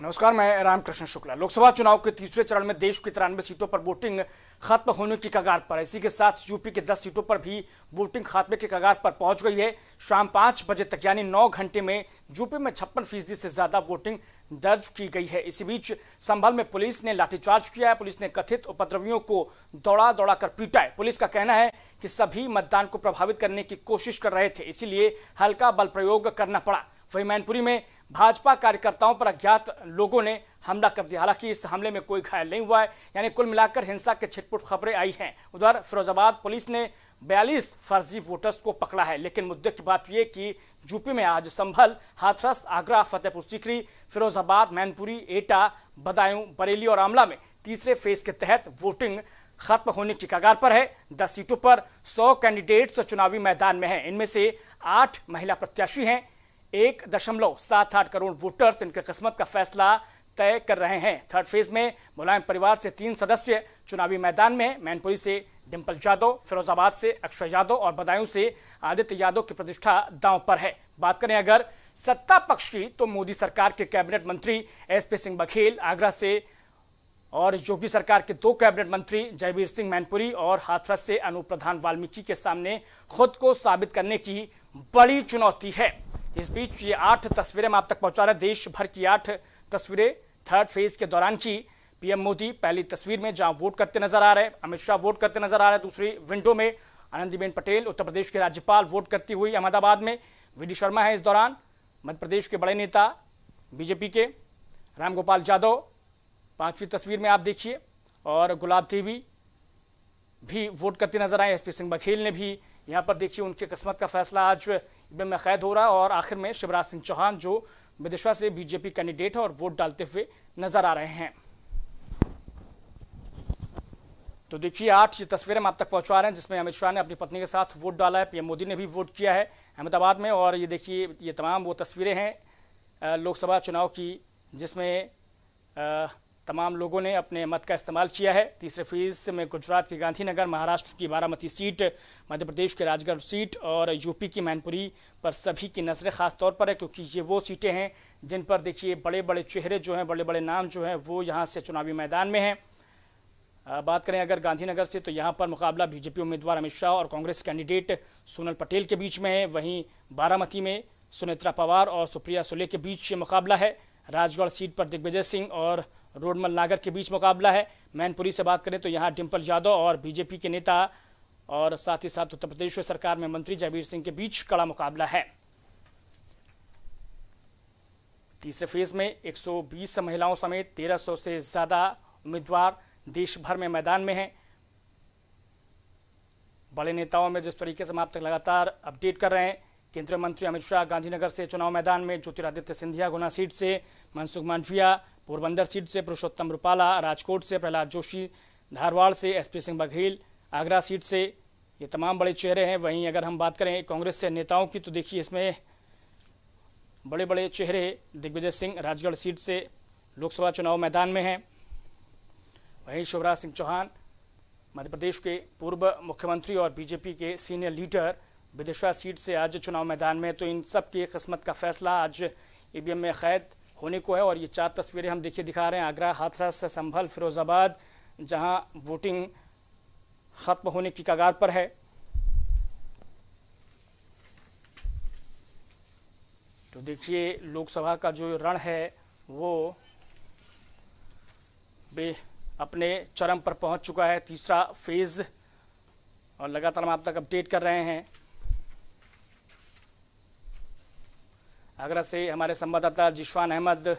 नमस्कार, मैं रामकृष्ण शुक्ला। लोकसभा चुनाव के तीसरे चरण में देश की 93 सीटों पर वोटिंग खत्म होने की कगार पर है। इसी के साथ यूपी के 10 सीटों पर भी वोटिंग खात्मे के कगार पर पहुंच गई है। शाम 5 बजे तक यानी 9 घंटे में यूपी में 56% से ज्यादा वोटिंग दर्ज की गई है। इसी बीच संभल में पुलिस ने लाठीचार्ज किया है। पुलिस ने कथित उपद्रवियों को दौड़ा दौड़ा कर पीटा है। पुलिस का कहना है कि सभी मतदान को प्रभावित करने की कोशिश कर रहे थे, इसीलिए हल्का बल प्रयोग करना पड़ा। वहीं मैनपुरी में भाजपा कार्यकर्ताओं पर अज्ञात लोगों ने हमला कर दिया। हालांकि इस हमले में कोई घायल नहीं हुआ है, यानी कुल मिलाकर हिंसा के छिटपुट खबरें आई हैं। उधर फिरोजाबाद पुलिस ने 42 फर्जी वोटर्स को पकड़ा है। लेकिन मुद्दे की बात यह कि यूपी में आज संभल, हाथरस, आगरा, फतेहपुर सीकरी, फिरोजाबाद, मैनपुरी, एटा, बदायूं, बरेली और आंवला में तीसरे फेज के तहत वोटिंग खत्म होने की कगार पर है। 10 सीटों पर 100 कैंडिडेट्स चुनावी मैदान में हैं। इनमें से 8 महिला प्रत्याशी हैं। 1.78 करोड़ वोटर्स इनके किस्मत का फैसला तय कर रहे हैं। थर्ड फेज में मुलायम परिवार से 3 सदस्य चुनावी मैदान में हैं। मैनपुरी से डिंपल यादव, फिरोजाबाद से अक्षय यादव और बदायूं से आदित्य यादव की प्रतिष्ठा दांव पर है। बात करें अगर सत्ता पक्ष की, तो मोदी सरकार के कैबिनेट मंत्री एसपी सिंह बघेल आगरा से और योगी सरकार के 2 कैबिनेट मंत्री जयवीर सिंह मैनपुरी और हाथरस से अनूप प्रधान वाल्मीकि के सामने खुद को साबित करने की बड़ी चुनौती है। इस बीच ये 8 तस्वीरें हम आप तक पहुंचा रहे हैं। देश भर की 8 तस्वीरें थर्ड फेज के दौरान की। पीएम मोदी पहली तस्वीर में जहां वोट करते नजर आ रहे हैं, अमित शाह वोट करते नजर आ रहे हैं। दूसरी विंडो में आनंदीबेन पटेल, उत्तर प्रदेश के राज्यपाल, वोट करती हुई अहमदाबाद में। वी.डी. शर्मा है इस दौरान। मध्य प्रदेश के बड़े नेता बीजेपी के रामगोपाल यादव 5वीं तस्वीर में आप देखिए, और गुलाब देवी भी वोट करते नजर आए। एसपी सिंह बघेल ने भी यहाँ पर देखिए उनके किस्मत का फैसला आज ईवीएम में कैद हो रहा है। और आखिर में शिवराज सिंह चौहान जो विदिशा से बीजेपी कैंडिडेट है और वोट डालते हुए नजर आ रहे हैं। तो देखिए 8 ये तस्वीरें हम आप तक पहुंचा रहे हैं, जिसमें अमित शाह ने अपनी पत्नी के साथ वोट डाला है। पीएम मोदी ने भी वोट किया है अहमदाबाद में। और ये देखिए ये तमाम वो तस्वीरें हैं लोकसभा चुनाव की, जिसमें तमाम लोगों ने अपने मत का इस्तेमाल किया है। तीसरे फेज में गुजरात की गांधीनगर, महाराष्ट्र की बारामती सीट, मध्य प्रदेश के राजगढ़ सीट और यूपी की मैनपुरी पर सभी की नज़रें खास तौर पर है, क्योंकि ये वो सीटें हैं जिन पर देखिए बड़े बड़े चेहरे जो हैं, बड़े बड़े नाम जो हैं, वो यहाँ से चुनावी मैदान में हैं। बात करें अगर गांधीनगर से, तो यहाँ पर मुकाबला बीजेपी उम्मीदवार अमित शाह और कांग्रेस कैंडिडेट सोनल पटेल के बीच में है। वहीं बारामती में सुनेत्रा पवार और सुप्रिया सुले के बीच ये मुकाबला है। राजगढ़ सीट पर दिग्विजय सिंह और रोडमल नागर के बीच मुकाबला है। मैनपुरी से बात करें तो यहाँ डिंपल यादव और बीजेपी के नेता और साथ ही साथ उत्तर प्रदेश सरकार में मंत्री जयवीर सिंह के बीच कड़ा मुकाबला है। तीसरे फेज में 120 महिलाओं समेत 1300 से ज्यादा उम्मीदवार देश भर में मैदान में हैं। बड़े नेताओं में जिस तरीके से हम आप तक लगातार अपडेट कर रहे हैं, केंद्रीय मंत्री अमित शाह गांधीनगर से चुनाव मैदान में, ज्योतिरादित्य सिंधिया गुना सीट से, मनसुख मांडविया पोरबंदर सीट से, पुरुषोत्तम रुपाला राजकोट से, प्रहलाद जोशी धारवाड़ से, एसपी सिंह बघेल आगरा सीट से, ये तमाम बड़े चेहरे हैं। वहीं अगर हम बात करें कांग्रेस से नेताओं की, तो देखिए इसमें बड़े बड़े चेहरे दिग्विजय सिंह राजगढ़ सीट से लोकसभा चुनाव मैदान में हैं। वहीं शिवराज सिंह चौहान मध्य प्रदेश के पूर्व मुख्यमंत्री और बीजेपी के सीनियर लीडर विदिशा सीट से आज चुनाव मैदान में। तो इन सब की किस्मत का फैसला आज ईवीएम में कैद होने को है। और ये 4 तस्वीरें हम देखिए दिखा रहे हैं आगरा, हाथरस, संभल, फिरोजाबाद, जहां वोटिंग खत्म होने की कगार पर है। तो देखिए लोकसभा का जो रण है वो अपने चरम पर पहुंच चुका है, तीसरा फेज, और लगातार हम आप तक अपडेट कर रहे हैं। आगरा से हमारे संवाददाता जिशान अहमद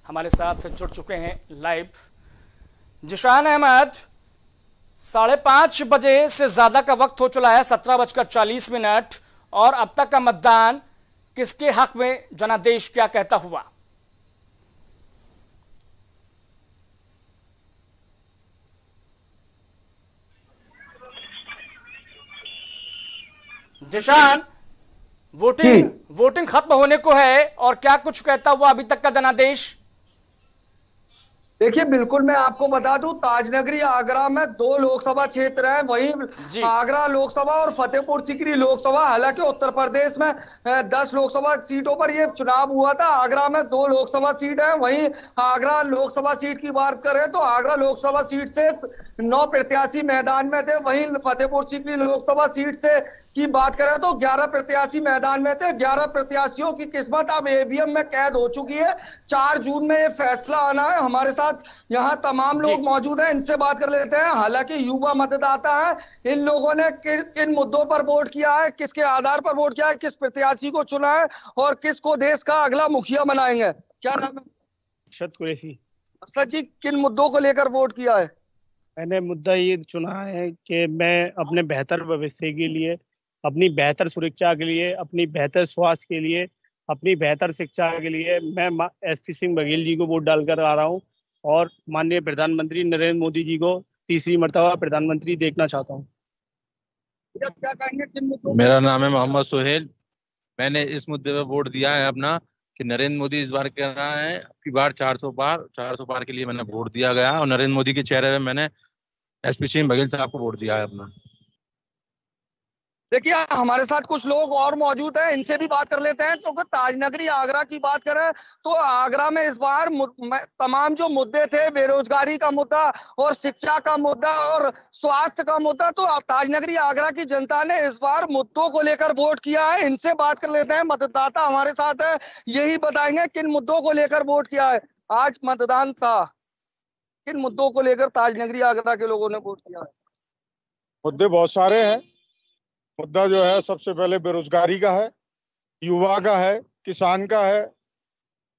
हमारे साथ जुड़ चुके हैं लाइव। जिशान अहमद, 5:30 बजे से ज़्यादा का वक्त हो चला है, 17:40, और अब तक का मतदान किसके हक में जनादेश क्या कहता हुआ? जिशान, वोटिंग खत्म होने को है और क्या कुछ कहता हुआ अभी तक का जनादेश? देखिए बिल्कुल, मैं आपको बता दूं, ताजनगरी आगरा में 2 लोकसभा क्षेत्र हैं। वहीं जी। आगरा लोकसभा और फतेहपुर सीकरी लोकसभा, हालांकि उत्तर प्रदेश में 10 लोकसभा सीटों पर यह चुनाव हुआ था। आगरा में 2 लोकसभा सीट है। वहीं आगरा लोकसभा सीट की बात करें तो आगरा लोकसभा सीट से 9 प्रत्याशी मैदान में थे। वहीं फतेहपुर सीकरी लोकसभा सीट से की बात करें तो 11 प्रत्याशी मैदान में थे। 11 प्रत्याशियों की किस्मत अब ईवीएम में कैद हो चुकी है। 4 जून में ये फैसला आना है। हमारे साथ यहाँ तमाम जी। लोग मौजूद हैं, इनसे बात कर लेते हैं। हालांकि युवा मतदाता है, इन लोगों ने किन मुद्दों पर वोट किया है, किसके आधार पर वोट किया है, किस प्रत्याशी को चुना है और किसको देश का अगला मुखिया बनाएंगे। क्या नाम है? अरशद कुरैशी। अरशद जी, किन मुद्दों को लेकर वोट किया है? मैंने मुद्दा ये चुना है कि मैं अपने बेहतर भविष्य के लिए, अपनी बेहतर सुरक्षा के लिए, अपनी बेहतर स्वास्थ्य के लिए, अपनी बेहतर शिक्षा के लिए मैं एसपी सिंह बघेल जी को वोट डालकर आ रहा हूँ और माननीय प्रधानमंत्री नरेंद्र मोदी जी को तीसरी मर्तबा प्रधानमंत्री देखना चाहता हूँ। क्या कहेंगे, किन मुद्दों? मेरा नाम है मोहम्मद सोहेल। मैंने इस मुद्दे पे वोट दिया है अपना कि नरेंद्र मोदी इस बार कह रहा है आपकी बार 400 पार के लिए मैंने वोट दिया गया और नरेंद्र मोदी के चेहरे पे मैंने एसपी सिंह बघेल साहब को वोट दिया है अपना। देखिए हमारे साथ कुछ लोग और मौजूद हैं, इनसे भी बात कर लेते हैं। क्योंकि ताजनगरी आगरा की बात करें तो आगरा में इस बार तमाम जो मुद्दे थे, बेरोजगारी का मुद्दा और शिक्षा का मुद्दा और स्वास्थ्य का मुद्दा, तो ताजनगरी आगरा की जनता ने इस बार मुद्दों को लेकर वोट किया है। इनसे बात कर लेते हैं। मतदाता हमारे साथ है, यही बताएंगे किन मुद्दों को लेकर वोट किया है। आज मतदान था, किन मुद्दों को लेकर ताजनगरी आगरा के लोगों ने वोट किया है? मुद्दे बहुत सारे हैं। मुद्दा जो है सबसे पहले बेरोजगारी का है, युवा का है, किसान का है,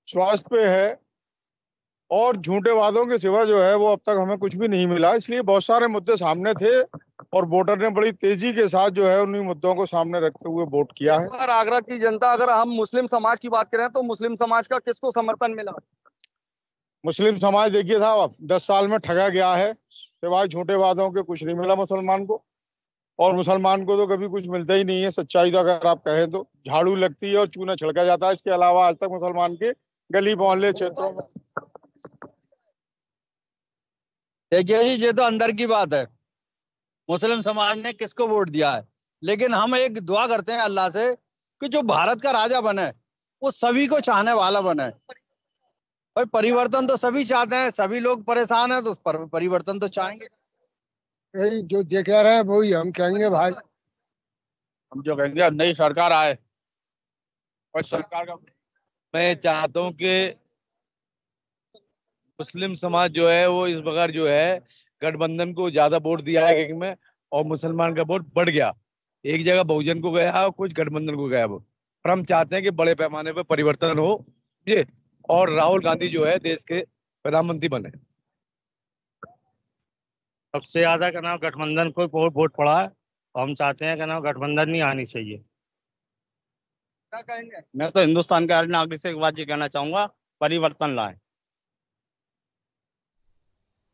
स्वास्थ्य पे है और झूठे वादों के सिवा जो है वो अब तक हमें कुछ भी नहीं मिला। इसलिए बहुत सारे मुद्दे सामने थे और वोटर ने बड़ी तेजी के साथ जो है उन्हीं मुद्दों को सामने रखते हुए वोट किया है। अगर आगरा की जनता, अगर हम मुस्लिम समाज की बात करें तो मुस्लिम समाज का किसको समर्थन मिला? मुस्लिम समाज देखिए साहब, 10 साल में ठगा गया है, सिवाय झूठे वादों के कुछ नहीं मिला मुसलमान को। और मुसलमान को तो कभी कुछ मिलता ही नहीं है। सच्चाई तो अगर आप कहें तो झाड़ू लगती है और चूना छिड़का जाता है। इसके अलावा आज तक मुसलमान के गली मोहल्ले क्षेत्रों में। देखिए जी, ये तो अंदर की बात है। मुस्लिम समाज ने किसको वोट दिया है, लेकिन हम एक दुआ करते हैं अल्लाह से कि जो भारत का राजा बने वो सभी को चाहने वाला बने। भाई परिवर्तन तो सभी चाहते हैं, सभी लोग परेशान हैं तो उस पर परिवर्तन तो चाहेंगे। यही जो जे कह रहे हैं वही हम कहेंगे भाई। हम जो कहेंगे नई सरकार आए और सरकार का मैं चाहता हूँ कि मुस्लिम समाज जो है वो इस बगैर जो है गठबंधन को ज्यादा वोट दिया है में और मुसलमान का वोट बढ़ गया। एक जगह बहुजन को गया और कुछ गठबंधन को गया वो। पर हम चाहते हैं कि बड़े पैमाने पर परिवर्तन हो ये और राहुल गांधी जो है देश के प्रधानमंत्री बने। सबसे ज्यादा का नाम गठबंधन को वोट पड़ा है और हम चाहते हैं कि ना गठबंधन नहीं आनी चाहिए। क्या कहेंगे? मैं तो हिंदुस्तान के हर नागरिक से एक बात ये कहना चाहूंगा, परिवर्तन लाएं।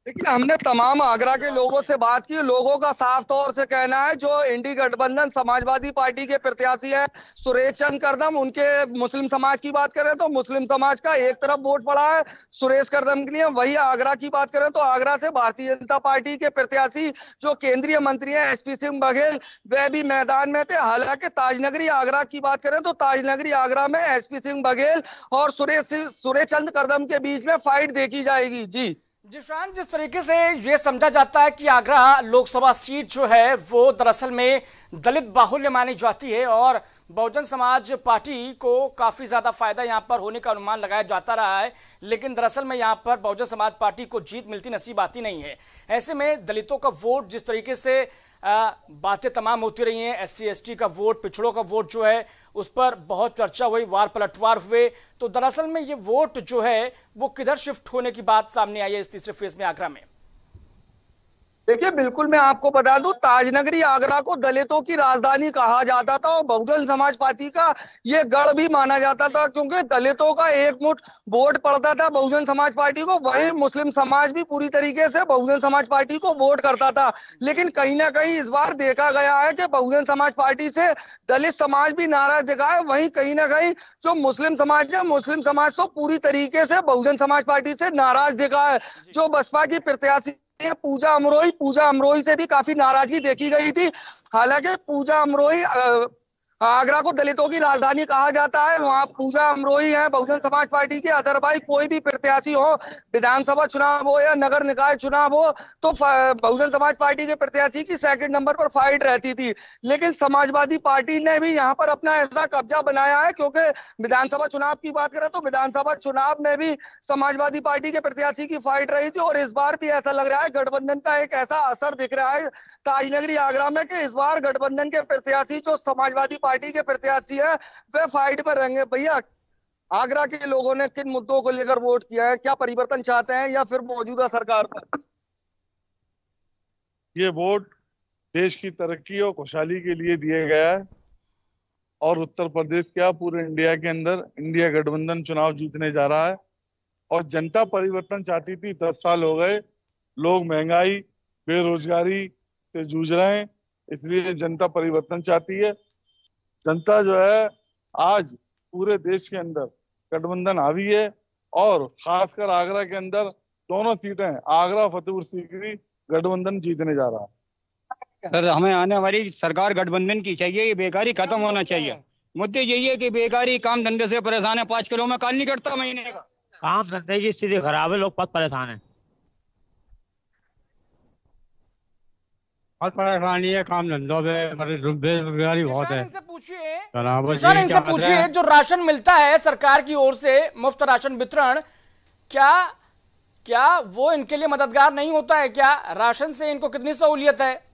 देखिए हमने तमाम आगरा के लोगों से बात की। लोगों का साफ तौर से कहना है, जो इंडी गठबंधन समाजवादी पार्टी के प्रत्याशी है सुरेश चंद्र करदम, उनके मुस्लिम समाज की बात करें तो मुस्लिम समाज का एक तरफ वोट पड़ा है सुरेश करदम के लिए। वही आगरा की बात करें तो आगरा से भारतीय जनता पार्टी के प्रत्याशी जो केंद्रीय मंत्री है एसपी सिंह बघेल, वह भी मैदान में थे। हालांकि ताजनगरी आगरा की बात करें तो ताजनगरी आगरा में एसपी सिंह बघेल और सुरेश चंद्र करदम के बीच में फाइट देखी जाएगी। जी जिशान, जिस तरीके से ये समझा जाता है कि आगरा लोकसभा सीट जो है वो दरअसल में दलित बाहुल्य मानी जाती है और बहुजन समाज पार्टी को काफी ज्यादा फायदा यहां पर होने का अनुमान लगाया जाता रहा है, लेकिन दरअसल में यहां पर बहुजन समाज पार्टी को जीत मिलती नसीब आती नहीं है। ऐसे में दलितों का वोट, जिस तरीके से बातें तमाम होती रही हैं, SC ST का वोट, पिछड़ों का वोट जो है उस पर बहुत चर्चा हुई, वार पलटवार हुए, तो दरअसल में ये वोट जो है वो किधर शिफ्ट होने की बात सामने आई है इस तीसरे फेज में आगरा में? देखिए बिल्कुल, मैं आपको बता दूं, ताजनगरी आगरा को दलितों की राजधानी कहा जाता था और बहुजन समाज पार्टी का ये गढ़ भी माना जाता था, क्योंकि दलितों का एक मुठ वोट पड़ता था बहुजन समाज पार्टी को। वहीं मुस्लिम समाज भी पूरी तरीके से बहुजन समाज पार्टी को वोट करता था। लेकिन कहीं ना कहीं इस बार देखा गया है कि बहुजन समाज पार्टी से दलित समाज भी नाराज दिखा है। वहीं कहीं ना कहीं जो मुस्लिम समाज है, मुस्लिम समाज तो पूरी तरीके से बहुजन समाज पार्टी से नाराज दिखा है। जो बसपा की प्रत्याशी पूजा अमरोही से भी काफी नाराजगी देखी गई थी। हालांकि पूजा अमरोही, आगरा को दलितों की राजधानी कहा जाता है, वहां पूजा अमरोही है बहुजन समाज पार्टी के। अदरवाइज कोई भी प्रत्याशी हो, विधानसभा चुनाव हो या नगर निकाय चुनाव हो, तो बहुजन समाज पार्टी के प्रत्याशी की सेकंड नंबर पर फाइट रहती थी। लेकिन समाजवादी पार्टी ने भी यहाँ पर अपना ऐसा कब्जा बनाया है, क्योंकि विधानसभा चुनाव की बात करें तो विधानसभा चुनाव में भी समाजवादी पार्टी के प्रत्याशी की फाइट रही थी। और इस बार भी ऐसा लग रहा है, गठबंधन का एक ऐसा असर दिख रहा है ताजनगरी आगरा में, कि इस बार गठबंधन के प्रत्याशी जो समाजवादी पार्टी के प्रत्याशी है वे फाइट पर रहेंगे। भैया, आगरा के लोगों ने किन मुद्दों को लेकर वोट किया है? क्या परिवर्तन चाहते हैं या फिर मौजूदा सरकार पर? ये वोट देश की तरक्की और खुशहाली के लिए दिया गया है और उत्तर प्रदेश क्या पूरे इंडिया के अंदर इंडिया गठबंधन चुनाव जीतने जा रहा है। और जनता परिवर्तन चाहती थी। 10 साल हो गए, लोग महंगाई बेरोजगारी से जूझ रहे हैं, इसलिए जनता परिवर्तन चाहती है। जनता जो है आज पूरे देश के अंदर गठबंधन हावी है और खासकर आगरा के अंदर दोनों सीटें आगरा फतेहपुर सीकरी गठबंधन जीतने जा रहा है। सर, हमें आने वाली सरकार गठबंधन की चाहिए। ये बेकारी खत्म होना चाहिए। मुद्दे यही है कि बेकारी, काम धंधे से परेशान है। 5 किलो में काल नहीं कटता महीने का। काम धंधे की स्थिति खराब है, लोग बहुत परेशान है। बहुत परेशानी है काम धंधों में, बेरोजगारी बहुत है। इनसे पूछिए जो राशन मिलता है सरकार की ओर से, मुफ्त राशन वितरण, क्या वो इनके लिए मददगार नहीं होता है? क्या राशन से इनको कितनी सहूलियत है?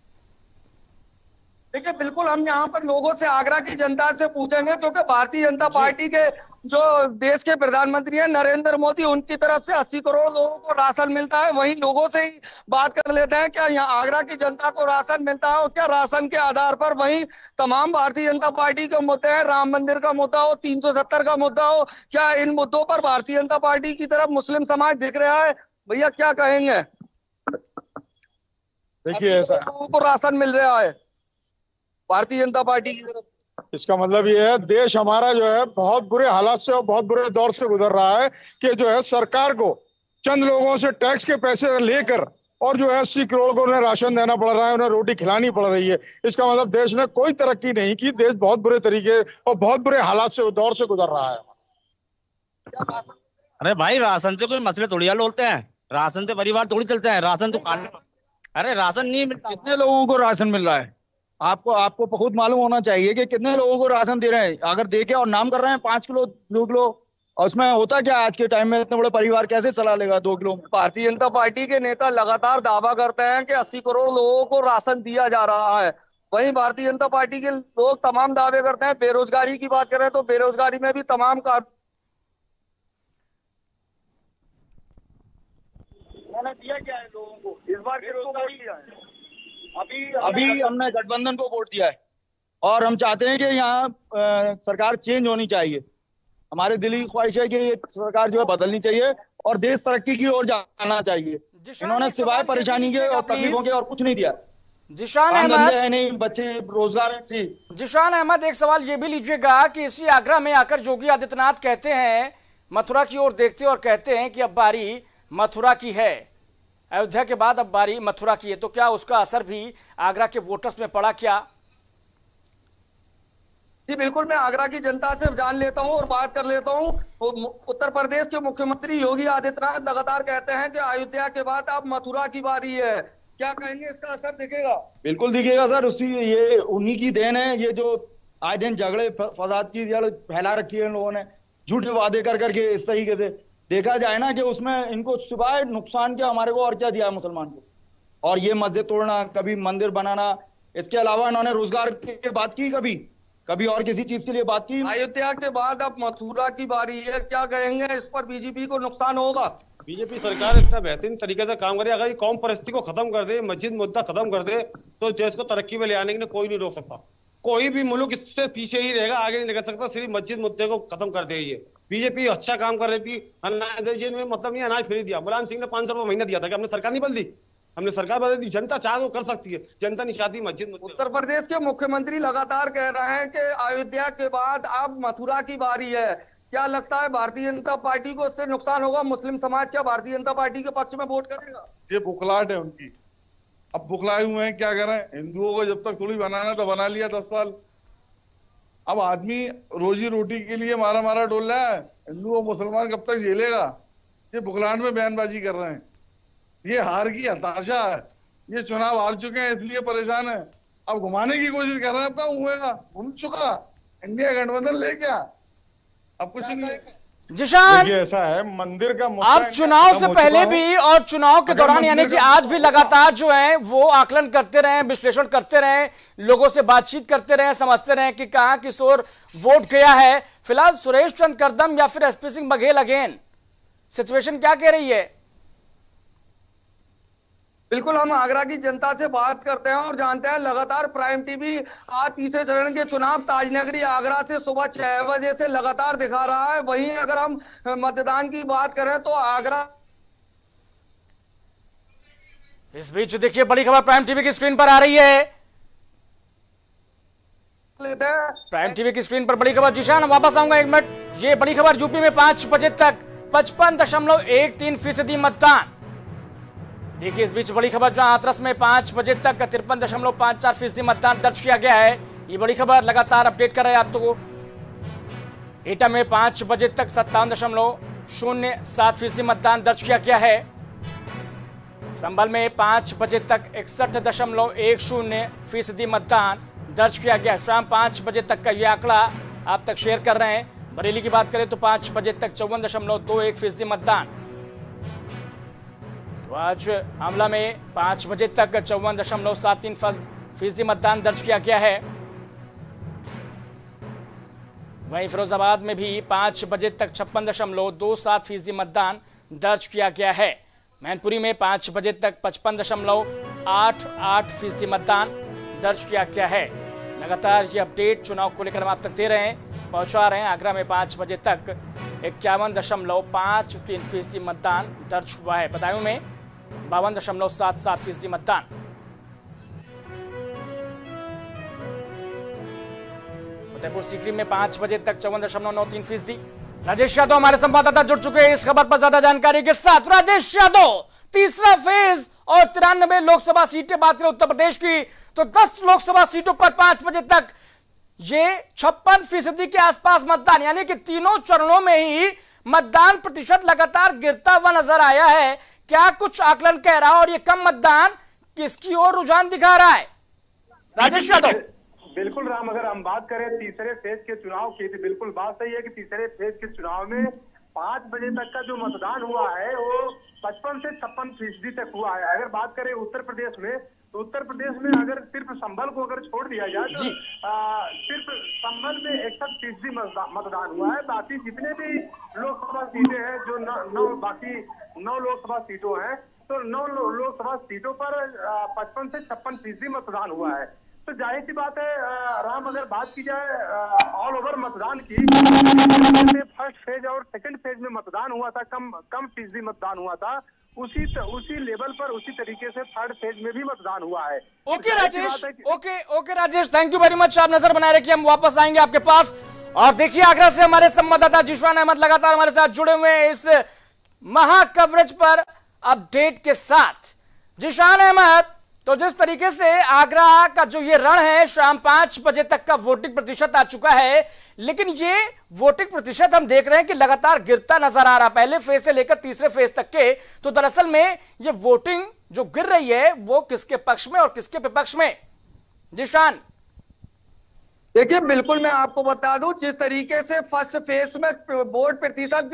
देखिए बिल्कुल, हम यहाँ पर लोगों से, आगरा की जनता से पूछेंगे, क्योंकि भारतीय जनता पार्टी के जो देश के प्रधानमंत्री हैं नरेंद्र मोदी, उनकी तरफ से 80 करोड़ लोगों को राशन मिलता है। वहीं लोगों से ही बात कर लेते हैं, क्या यहाँ आगरा की जनता को राशन मिलता है? और क्या राशन के आधार पर वहीं तमाम भारतीय जनता पार्टी के मुद्दे हैं, राम मंदिर का मुद्दा हो, 370 का मुद्दा हो, क्या इन मुद्दों पर भारतीय जनता पार्टी की तरफ मुस्लिम समाज दिख रहा है? भैया क्या कहेंगे? देखिए, ऐसा लोगों को राशन मिल रहा है भारतीय जनता पार्टी की तरफ। इसका मतलब ये है देश हमारा जो है बहुत बुरे हालात से और बहुत बुरे दौर से गुजर रहा है, कि जो है सरकार को चंद लोगों से टैक्स के पैसे लेकर और जो है 80 करोड़ को उन्हें राशन देना पड़ रहा है, उन्हें रोटी खिलानी पड़ रही है। इसका मतलब देश ने कोई तरक्की नहीं की। देश बहुत बुरे तरीके और बहुत बुरे हालात से दौर से गुजर रहा है। अरे भाई, राशन से कोई मसले थोड़ी हल होते हैं। राशन से परिवार थोड़ी चलते हैं। राशन तो खाने, अरे राशन नहीं मिलता। कितने लोगों को राशन मिल रहा है? आपको खुद मालूम होना चाहिए कि कितने लोगों को राशन दे रहे हैं। अगर देके और नाम कर रहे हैं 5 किलो 2 किलो, और उसमें होता क्या आज के टाइम में इतने बड़े परिवार कैसे चला लेगा 2 किलो में? भारतीय जनता पार्टी के नेता लगातार दावा करते हैं कि 80 करोड़ लोगों को राशन दिया जा रहा है। वहीं भारतीय जनता पार्टी के लोग तमाम दावे करते हैं। बेरोजगारी की बात करें तो बेरोजगारी में भी तमाम दिया क्या है लोगों को? इस बार बेरोजगारी दिया है। अभी हमने गठबंधन को वोट दिया है और हम चाहते हैं कि यहाँ सरकार चेंज होनी चाहिए। हमारे दिली ख्वाहिश है कि ये सरकार जो है बदलनी चाहिए और देश तरक्की की ओर जाना चाहिए। इन्होंने सिवाय परेशानी के और तकलीफों के और कुछ नहीं दिया। जिशान अहमद है नहीं, बच्चे रोजगार है। जी जिशान अहमद, एक सवाल ये भी लीजिएगा कि इसी आगरा में आकर योगी आदित्यनाथ कहते हैं, मथुरा की ओर देखते और कहते हैं कि अब बारी मथुरा की है, अयोध्या के बाद अब बारी मथुरा की है, तो क्या उसका असर भी आगरा के वोटर्स में पड़ा क्या? जी बिल्कुल, मैं आगरा की जनता से जान लेता हूं और बात कर लेता हूं। उत्तर प्रदेश के मुख्यमंत्री योगी आदित्यनाथ लगातार कहते हैं कि अयोध्या के बाद अब मथुरा की बारी है। क्या कहेंगे, इसका असर दिखेगा? बिल्कुल दिखेगा सर। ये उन्हीं की देन है। ये जो आए दिन झगड़े फसाद की जड़ फैला रखी है इन लोगों ने, झूठे वादे कर करके। इस तरीके से देखा जाए ना कि उसमें इनको सिवाय नुकसान के हमारे को और क्या दिया है मुसलमान को? और ये मस्जिद तोड़ना, कभी मंदिर बनाना, इसके अलावा इन्होंने रोजगार की बात की कभी और किसी चीज के लिए बात की? अयोध्या के बाद अब मथुरा की बारी है, क्या कहेंगे इस पर? बीजेपी को नुकसान होगा? बीजेपी सरकार इतना बेहतरीन तरीके से काम करे, अगर ये कौम परस्ती को खत्म कर दे, मस्जिद मुद्दा खत्म कर दे, तो देश को तरक्की में ले आने के लिए कोई नहीं रोक सकता। कोई भी मुल्क इससे पीछे ही रहेगा, आगे नहीं निकल सकता। सिर्फ मस्जिद मुद्दे को खत्म कर दे। ये बीजेपी अच्छा काम कर रही थी। अनाज में मतलब नहीं, अनाज फ्री दिया। मुलायम सिंह ने 500 रुपये महीना दिया था कि हमने सरकार नहीं बदल दी, हमने सरकार बदल दी। जनता चाहे वो कर सकती है, जनता नहीं चाहती मस्जिद। उत्तर प्रदेश के मुख्यमंत्री लगातार कह रहे हैं कि अयोध्या के बाद अब मथुरा की बारी है। क्या लगता है भारतीय जनता पार्टी को इससे नुकसान होगा? मुस्लिम समाज क्या भारतीय जनता पार्टी के पक्ष में वोट करेगा? ये बुखलाहट है उनकी। अब बुखलाए हुए हैं, क्या करें? हिंदुओं को जब तक थोड़ी बनाना तो बना लिया 10 साल। अब आदमी रोजी रोटी के लिए मारा मारा डोल रहा है। हिंदू और मुसलमान कब तक झेलेगा? ये बुखलाहट में बयानबाजी कर रहे हैं। ये हार की हताशा है। ये चुनाव हार चुके हैं इसलिए परेशान है। अब घुमाने की कोशिश कर रहे हैं। अब क्या हुएगा? घूम चुका इंडिया गठबंधन ले क्या? अब कुछ नहीं। जिशान, ऐसा है, मंदिर का आप चुनाव से पहले भी और चुनाव के दौरान यानी कि आज भी लगातार जो है वो आकलन करते रहे, विश्लेषण करते रहे, लोगों से बातचीत करते रहे, समझते रहे कि कहां किस ओर वोट गया है। फिलहाल सुरेश चंद्र करदम या फिर SP Singh Baghel again, situation क्या कह रही है? बिल्कुल, हम आगरा की जनता से बात करते हैं और जानते हैं। लगातार प्राइम टीवी आज तीसरे चरण के चुनाव ताजनगरी आगरा से सुबह 6 बजे से लगातार दिखा रहा है। वहीं अगर हम मतदान की बात करें तो आगरा, इस बीच देखिए बड़ी खबर प्राइम टीवी की स्क्रीन पर आ रही है। प्राइम टीवी की स्क्रीन पर बड़ी खबर। जिशान, वापस आऊंगा 1 मिनट। ये बड़ी खबर, यूपी में 5 बजे तक 55.13% मतदान। देखिए इस बीच बड़ी खबर, जहां हाथरस में 5 बजे तक 53.54% मतदान दर्ज किया गया है। ये बड़ी खबर लगातार अपडेट कर रहे हैं आप तो। एटा में 5 बजे तक 57.07% मतदान दर्ज किया गया है। संभल में 5 बजे तक 61.10% मतदान दर्ज किया गया। शाम 5 बजे तक का यह आंकड़ा आप तक शेयर कर रहे हैं। बरेली की बात करें तो 5 बजे तक 54.21% मतदान। आज आंवला में 5 बजे तक 54.73% मतदान दर्ज किया गया है। वहीं फिरोजाबाद में भी 5 बजे तक 56.27% मतदान दर्ज किया गया है। मैनपुरी में 5 बजे तक 55.88% मतदान दर्ज किया गया है। लगातार ये अपडेट चुनाव को लेकर हम आप तक दे रहे हैं, पहुंचा रहे हैं। आगरा में 5 बजे तक 51.53% मतदान दर्ज हुआ है। बदायूं में 52.77% मतदान। फतेहपुर सीकरी में 5 बजे तक 54.93%। राजेश यादव हमारे संवाददाता जुड़ चुके हैं इस खबर पर ज्यादा जानकारी के साथ। राजेश यादव, तीसरा फेज और 93 लोकसभा सीटें बात करें उत्तर प्रदेश की तो 10 लोकसभा सीटों पर 5 बजे तक ये 56% के आसपास मतदान, यानी कि तीनों चरणों में ही मतदान प्रतिशत लगातार गिरता हुआ नजर आया है। क्या कुछ आकलन कह रहा है और ये कम मतदान किसकी ओर रुझान दिखा रहा है? राजेश यादव। बिल्कुल राम, अगर हम बात करें तीसरे फेज के चुनाव की तो बिल्कुल बात सही है कि तीसरे फेज के चुनाव में 5 बजे तक का जो मतदान हुआ है वो 55 से 56% तक हुआ है। अगर बात करें उत्तर प्रदेश में तो उत्तर प्रदेश में अगर सिर्फ संभल को अगर छोड़ दिया जाए तो सिर्फ संभल में 61% मतदान हुआ है। बाकी जितने भी लोकसभा सीटें हैं जो 9 लोकसभा सीटों हैं तो 9 लोकसभा सीटों पर 55 से 56% मतदान हुआ है। तो जाहिर सी बात है राम, अगर बात की जाए ऑल ओवर मतदान की, फर्स्ट फेज और सेकंड फेज में मतदान हुआ था, कम फीसदी मतदान हुआ था, उसी लेवल पर उसी तरीके से थर्ड फेज में भी मतदान हुआ है। Okay Rajesh, okay Rajesh, thank you very much. आप नजर बनाए रखिए, हम वापस आएंगे आपके पास। और देखिए आगरा से हमारे संवाददाता जिशान अहमद लगातार हमारे साथ जुड़े हुए हैं इस महा कवरेज पर अपडेट के साथ। जिशान अहमद, तो जिस तरीके से आगरा का जो ये रण है, शाम 5 बजे तक का वोटिंग प्रतिशत आ चुका है, लेकिन ये वोटिंग प्रतिशत हम देख रहे हैं कि लगातार गिरता नजर आ रहा है। पहले फेज से लेकर तीसरे फेज तक के, तो दरअसल में ये वोटिंग जो गिर रही है वो किसके पक्ष में और किसके विपक्ष में? जिशान। देखिए बिल्कुल मैं आपको बता दूं, जिस तरीके से फर्स्ट फेज में वोट प्रतिशत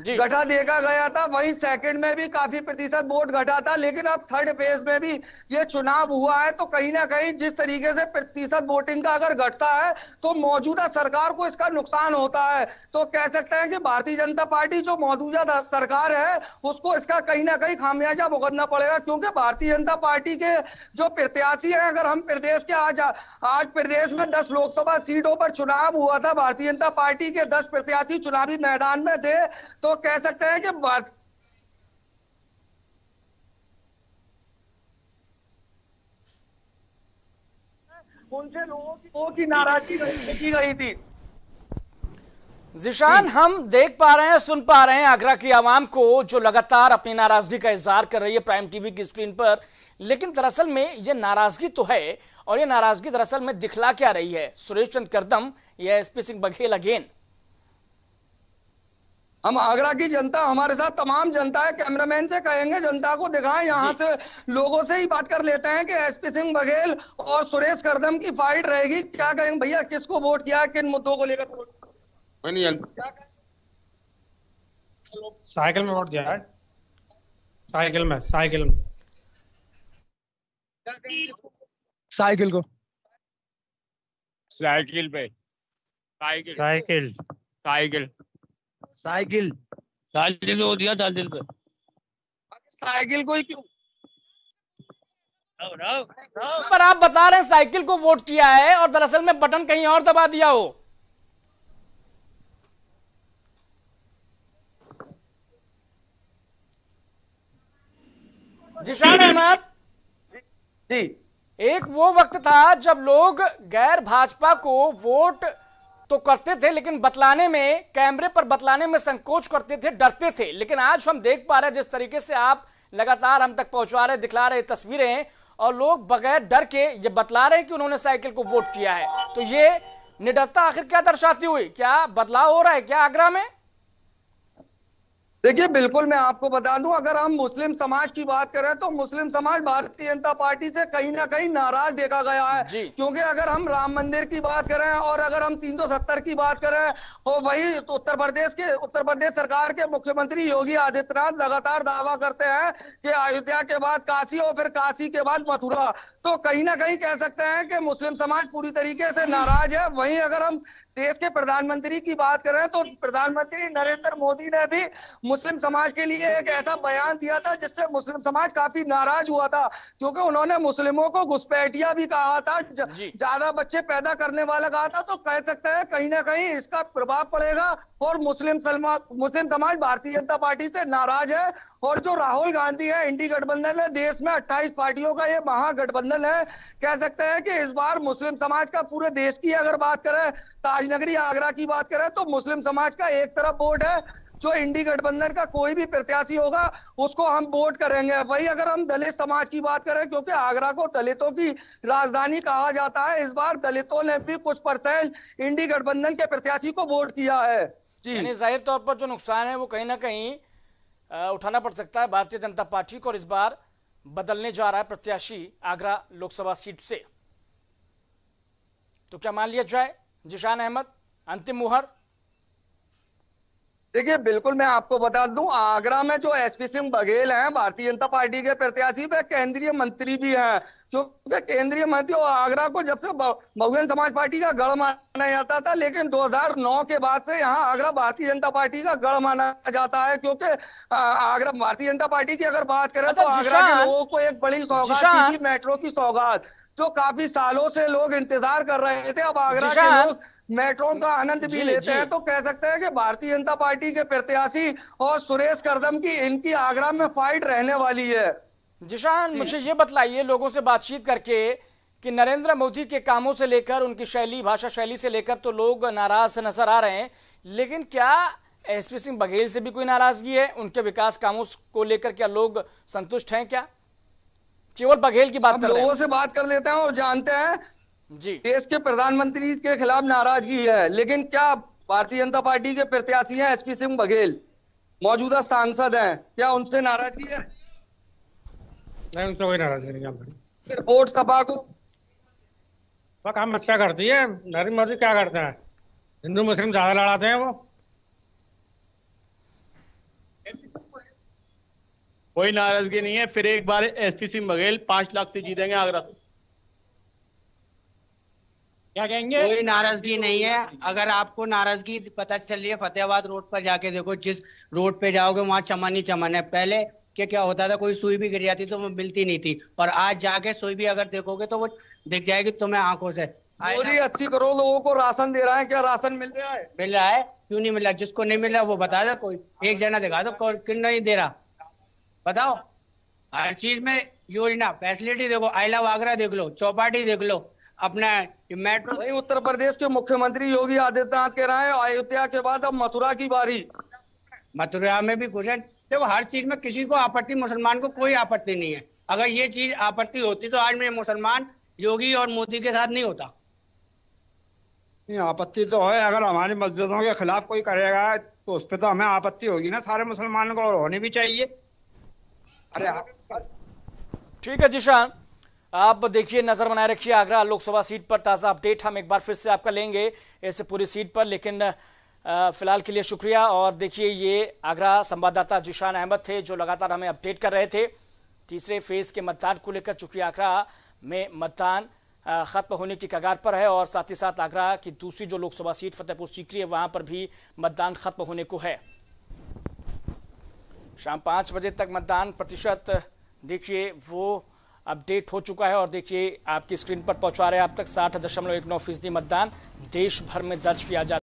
घटा देखा गया था, वही सेकंड में भी काफी प्रतिशत वोट घटा था, लेकिन अब थर्ड फेज में भी ये चुनाव हुआ है तो कहीं ना कहीं जिस तरीके से प्रतिशत वोटिंग का अगर घटता है तो मौजूदा सरकार को इसका नुकसान होता है। तो कह सकते हैं कि भारतीय जनता पार्टी जो मौजूदा सरकार है उसको इसका कहीं ना कहीं खामियाजा भुगतना पड़ेगा, क्योंकि भारतीय जनता पार्टी के जो प्रत्याशी है, अगर हम प्रदेश के आज प्रदेश में 10 लोकसभा सीटों पर चुनाव हुआ था, भारतीय जनता पार्टी के 10 प्रत्याशी चुनावी मैदान में थे, तो कह सकते हैं कि उनसे लोगों की नाराजगी की गई थी। जिशान, हम देख पा रहे हैं, सुन पा रहे हैं आगरा की आवाम को जो लगातार अपनी नाराजगी का इजहार कर रही है प्राइम टीवी की स्क्रीन पर, लेकिन दरअसल में ये नाराजगी तो है, और ये नाराजगी दरअसल में दिखला क्या रही है? सुरेश चंद्र कदम या एसपी सिंह बघेल अगेन? हम आगरा की जनता, हमारे साथ तमाम जनता है, कैमरामैन से कहेंगे जनता को दिखाएं, यहाँ से लोगों से ही बात कर लेते हैं कि एसपी सिंह बघेल और सुरेश करदम की फाइट रहेगी। क्या कहेंगे भैया, किसको वोट किया है, किन मुद्दों को लेकर? साइकिल में वोट दिया है, साइकिल में साइकिल को साइकिल पे cycle cycle cycle cycle cycle को दिया, साइकिल पे साइकिल को ही क्यों? पर आप बता रहे हैं साइकिल को वोट किया है और दरअसल में बटन कहीं और दबा दिया हो। जिशान अहमद जी, एक वो वक्त था जब लोग गैर भाजपा को वोट तो करते थे, लेकिन बतलाने में, कैमरे पर बतलाने में संकोच करते थे, डरते थे। लेकिन आज हम देख पा रहे हैं जिस तरीके से आप लगातार हम तक पहुंचा रहे, दिखला रहे तस्वीरें, और लोग बगैर डर के ये बतला रहे हैं कि उन्होंने साइकिल को वोट किया है। तो ये निडरता आखिर क्या दर्शाती हुई? क्या बदलाव हो रहा है क्या आगरा में? देखिए बिल्कुल मैं आपको बता दूं, अगर हम मुस्लिम समाज की बात करें तो मुस्लिम समाज भारतीय जनता पार्टी से कहीं ना कहीं नाराज देखा गया है, क्योंकि अगर हम राम मंदिर की बात करें और अगर हम 370 की बात करें, और वही तो उत्तर प्रदेश सरकार के मुख्यमंत्री योगी आदित्यनाथ लगातार दावा करते हैं कि अयोध्या के बाद काशी और फिर काशी के बाद मथुरा, तो कहीं ना कहीं कह सकते हैं कि मुस्लिम समाज पूरी तरीके से नाराज है। वहीं अगर हम देश के प्रधानमंत्री की बात करें तो प्रधानमंत्री नरेंद्र मोदी ने भी मुस्लिम समाज के लिए एक ऐसा बयान दिया था जिससे मुस्लिम समाज काफी नाराज हुआ था, क्योंकि उन्होंने मुस्लिमों को घुसपैठिया भी कहा था, ज्यादा बच्चे पैदा करने वाला कहा था। तो कह सकते हैं कहीं ना कहीं इसका प्रभाव पड़ेगा और मुस्लिम समाज भारतीय जनता पार्टी से नाराज है। और जो राहुल गांधी है, इंडी गठबंधन है, देश में 28 पार्टियों का ये महागठबंधन है, कह सकते हैं कि इस बार मुस्लिम समाज का, पूरे देश की अगर बात करें, ताजनगरी आगरा की बात करें, तो मुस्लिम समाज का एक तरफ वोट है, जो इंडी गठबंधन का कोई भी प्रत्याशी होगा उसको हम वोट करेंगे। वही अगर हम दलित समाज की बात करें, क्योंकि आगरा को दलितों की राजधानी कहा जाता है, इस बार दलितों ने भी कुछ % इंडी गठबंधन के प्रत्याशी को वोट किया है। यानी जाहिर तौर पर जो नुकसान है वो कहीं ना कहीं उठाना पड़ सकता है भारतीय जनता पार्टी को, और इस बार बदलने जा रहा है प्रत्याशी आगरा लोकसभा सीट से। तो क्या मान लिया जाए जिशान अहमद, अंतिम मुहर? देखिए बिल्कुल मैं आपको बता दूं, आगरा में जो एसपी सिंह बघेल हैं भारतीय जनता पार्टी के प्रत्याशी, वे केंद्रीय मंत्री भी हैं, क्योंकि केंद्रीय मंत्री और आगरा को जब से बहुजन समाज पार्टी का गढ़ माना जाता था, लेकिन 2009 के बाद से यहाँ आगरा भारतीय जनता पार्टी का गढ़ माना जाता है, क्योंकि आगरा भारतीय जनता पार्टी की अगर बात करें तो आगरा के लोगों को एक बड़ी सौगात थी, मेट्रो की सौगात, जो काफी सालों से लोग इंतजार कर रहे थे। अब आगरा के लोग मेट्रो का आनंद भी लेते हैं, तो कह सकते हैं कि भारतीय जनता पार्टी के प्रत्याशी और सुरेश करदम की, इनकी आगरा में फाइट रहने वाली है। जिशान, मुझे ये बतलाइए लोगों से बातचीत करके कि नरेंद्र मोदी के कामों से लेकर, उनकी शैली, भाषा शैली से लेकर तो लोग नाराज नजर आ रहे हैं, लेकिन क्या एसपी सिंह बघेल से भी कोई नाराजगी है? उनके विकास कामों को लेकर क्या लोग संतुष्ट हैं? क्या केवल बघेल की बात कर रहे हैं? लोगों से बात कर लेते हैं और जानते हैं जी, देश के प्रधानमंत्री के खिलाफ नाराजगी है, लेकिन क्या भारतीय जनता पार्टी के प्रत्याशी हैं एसपी सिंह बघेल, मौजूदा सांसद हैं, क्या उनसे नाराजगी है? नहीं, उनसे कोई नाराजगी नहीं। वोट सभा को वह काम अच्छा करती है। नरेंद्र मोदी क्या करते हैं, हिंदू मुस्लिम ज्यादा लड़ाते हैं वो। कोई नाराजगी नहीं है। फिर एक बार एसपी सिंह बघेल 5 लाख से जीतेंगे आगरा। क्या कहेंगे? कोई नाराजगी नहीं है। अगर आपको नाराजगी पता चल रही है, फतेहाबाद रोड पर जाके देखो, जिस रोड पे जाओगे वहां चमन ही चमन है। पहले क्या होता था, कोई सुई भी गिर जाती तो वो मिलती नहीं थी, और आज जाके सुई भी अगर देखोगे तो वो दिख जाएगी तुम्हें आंखों से। मोदी 80 करोड़ लोगों को राशन दे रहा है, क्या राशन मिल रहा है? मिल रहा है, क्यों नहीं मिल रहा? जिसको नहीं मिल रहा वो बता दो, कोई एक जना दिखा दो क्यों नहीं दे रहा, बताओ। हर चीज में योजना फैसिलिटी देखो, आई लव आगरा देख लो, चौपाटी देख लो, अपना मेट्रो। उत्तर प्रदेश के मुख्यमंत्री योगी आदित्यनाथ कह रहे हैं अयोध्या के बाद अब मथुरा की बारी। मथुरा में भी खुश है। देखो हर चीज में किसी को आपत्ति, मुसलमान को कोई आपत्ति नहीं है। अगर ये चीज आपत्ति होती तो आज मैं मुसलमान योगी और मोदी के साथ नहीं होता। आपत्ति तो है, अगर हमारी मस्जिदों के खिलाफ कोई करेगा तो उस पर तो हमें आपत्ति होगी ना, सारे मुसलमानों को, और होनी भी चाहिए। अरे ठीक है जिशान, आप देखिए, नजर बनाए रखिए आगरा लोकसभा सीट पर। ताज़ा अपडेट हम एक बार फिर से आपका लेंगे इस पूरी सीट पर, लेकिन फिलहाल के लिए शुक्रिया। और देखिए, ये आगरा संवाददाता जिशान अहमद थे जो लगातार हमें अपडेट कर रहे थे तीसरे फेज के मतदान को लेकर। चूंकि आगरा में मतदान खत्म होने की कगार पर है, और साथ ही साथ आगरा की दूसरी जो लोकसभा सीट फतेहपुर सीकरी है वहां पर भी मतदान खत्म होने को है। शाम 5 बजे तक मतदान प्रतिशत देखिए वो अपडेट हो चुका है, और देखिए आपकी स्क्रीन पर पहुंचा रहे हैं आप तक 60.19% मतदान देश भर में दर्ज किया जा